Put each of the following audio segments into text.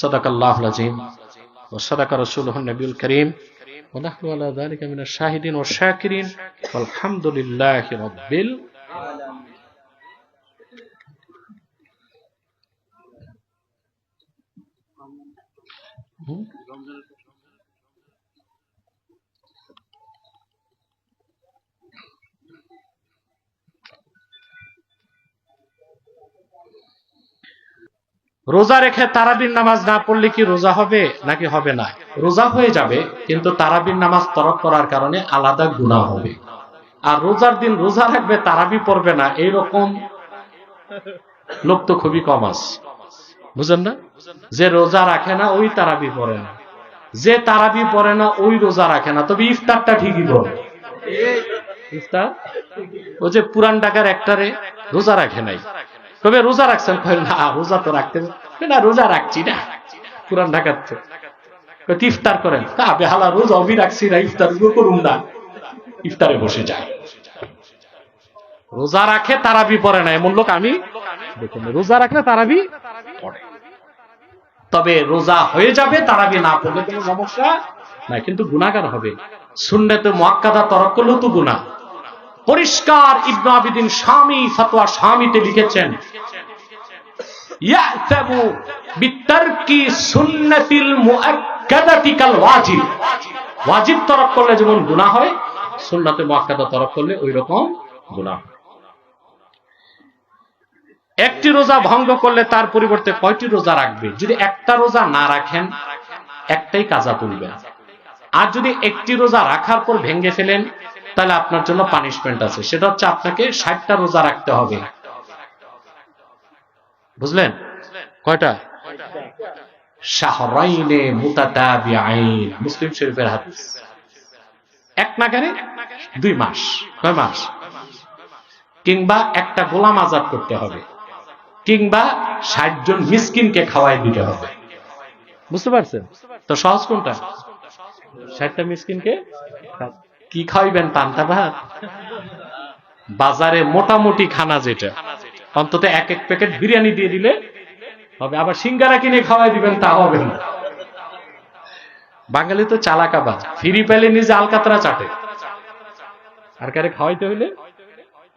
সাদাকাল্লাহুল আযীম ওয়া সাদাকা রাসূলুহুন নবিয়ুল কারীম ওয়া নাহনু আলা যালিকা মিনাশ শাহিদিন ওয়াশ শাকিরিন আলহামদুলিল্লাহি রাব্বিল রোজা রেখে তারাবির নামাজ না পড়লে কি রোজা হবে নাকি হবে না? রোজা হয়ে যাবে, কিন্তু তারাবির নামাজ তরক করার কারণে আলাদা গুনাহ হবে। আর রোজার দিন রোজা রাখবে, তারাবি পড়বে না, এইরকম লোক তো খুবই কম আছে, বুঝেন না? যে রোজা রাখে না ওই তারাবি পড়ে না, যে তারাবি পড়ে না ওই রোজা রাখে না, তবে ইফতারটা ঠিকই পড়ে। ইফতার ও যে পুরান ঢাকার একটারে রোজা রাখে নাই, তবে রোজা রাখছেন, না রোজা তো রাখতে না, রোজা রাখছি না, পুরান ঢাকার তো ইফতার করেন, বেহালা রোজা অবি রাখছি না, ইফতার করুন না, ইফতারে বসে যায়। রোজা রাখে তারাবি পড়ে না এমন লোক আমি দেখুন, রোজা রাখলে তারাবি পড়ে, তবে রোজা হয়ে যাবে তারাবি না পড়লে কোনো সমস্যা নাই, কিন্তু গুনাহগার হবে। সুন্নতে মুআক্কাদা তরক করলেও তো গুনাহ। পরিষ্কার ইবনে আবিদিন শামী ফতোয়া শামীতে লিখেছেন, ইয়াতাবু বিতারকি সুন্নাতিল মুআক্কাদাতি কাল ওয়াজিব। ওয়াজিব তরক করলে যেমন গুনাহ হয়, সুন্নাতে মুআক্কাদা তরক করলে ওই রকম গুনাহ। একটি রোজা ভঙ্গ করলে তার পরিবর্তে কয়টি রোজা রাখবে? যদি একটা রোজা না রাখেন, একটাই কাজা তুলবেন। আর যদি একটি রোজা রাখার পর ভেঙে ফেলেন, তাহলে আপনার জন্য পানিশমেন্ট আছে, সেটা হচ্ছে আপনাকে 60টা রোজা রাখতে হবে। বুঝলেন? কয়টা? শাহরাইনে মুতাতাবিআইন, মুসলিম শরীফের হাদিস। এক নাগারে 2 মাস, কয় মাস? কিংবা একটা গোলাম আজাদ করতে হবে, কিংবা 60 জন মিসকিনকে খাওয়াই দিতে হবে। বুঝতে পারছেন তো? সহজ কোনটা? 60টা মিসকিনকে কি খাওয়াইবেন? পান্তা ভাত? বাজারে মোটামুটি খানা যেটা, অন্তত এক প্যাকেট বিরিয়ানি দিয়ে দিলে হবে। আবার সিঙ্গারা কিনে খাওয়াই দিবেন তা হবে না। বাঙালি তো চালাকাবাজ, ফ্রি পেলে নিজে আলকাতরা চাটে, আর কারে খাওয়াইতে হইলে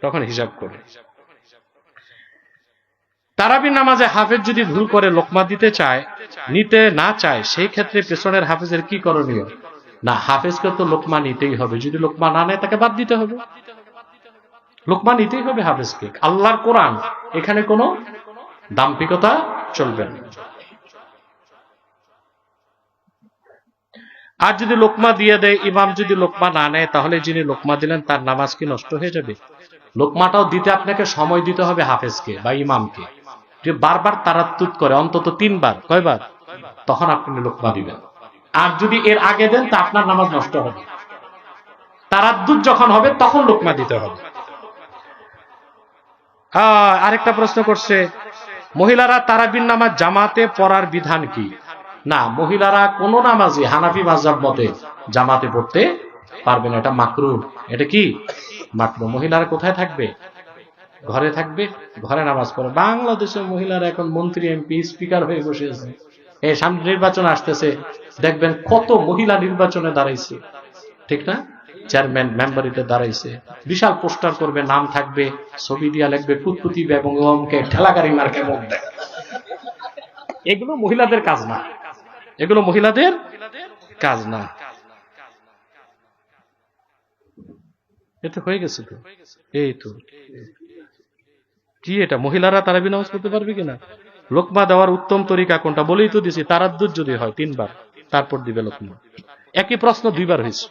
তখন হিসাব করে। তারাবির নামাজে হাফেজ যদি ভুল করে লোকমা দিতে চায়, নিতে না চায়, সেই ক্ষেত্রে পেছনের হাফেজের কি করণীয়? না, হাফেজকে তো লোকমা নিতেই হবে, যদি লোকমা না নেয় তাকে বাদ দিতে হবে। লোকমা নিতেই হবে হাফেজকে, আল্লাহর কোরআন, এখানে কোনো দাম্ভিকতা চলবে না। আর যদি লোকমা দিয়ে দেয়, ইমাম যদি লোকমা না নেয়, তাহলে যিনি লোকমা দিলেন তার নামাজ কি নষ্ট হয়ে যাবে? লোকমাটাও দিতে আপনাকে সময় দিতে হবে হাফেজকে বা ইমামকে, যে বারবার তারাত্তুত করে, অন্তত 3 বার, কয়বার? তখন আপনি লোকমা দিবেন। আর যদি এর আগে দেন তা আপনার নামাজ নষ্ট হবে। তারাদ্দুত যখন হবে তখন লোকমা দিতে হবে। আরেকটা প্রশ্ন করছে, মহিলারা তারাবির নামাজ জামাতে পড়ার বিধান কি? না, মহিলারা কোন নামাজই হানাফি মাযহাব মতে জামাতে পড়তে পারবে না, এটা মাকরুহ। এটা কি? মাকরুহ। মহিলারা কোথায় থাকবে? ঘরে থাকবে, ঘরে নামাজ পড়ে। বাংলাদেশের মহিলারা এখন মন্ত্রী, এমপি, স্পিকার হয়ে বসে আছে। এই সামনে নির্বাচন আসতেছে, দেখবেন কত মহিলা নির্বাচনে দাঁড়াইছে, ঠিক না? চেয়ারম্যান মেম্বারিতে দাঁড়াইছে, বিশাল পোস্টার করবে, নাম থাকবে, ছবি দিয়া লিখবে কুতকুতি এবং ওমকে ঠেলাগাড়ি মার্কে মুখ দেয়। এগুলো মহিলাদের কাজ না, এগুলো মহিলাদের কাজ না। এটা হয়ে গেছে তো, এই তো কি এটা, মহিলারা তারাবি নামাজ পড়তে পারবে কিনা? লোকমা দেওয়ার উত্তম তরিকা কোনটা বলেই তো দিছি, তারাদ্দুত যদি হয় 3 বার, তারপর দিবে লোকমা। একই প্রশ্ন 2 বার হয়েছে।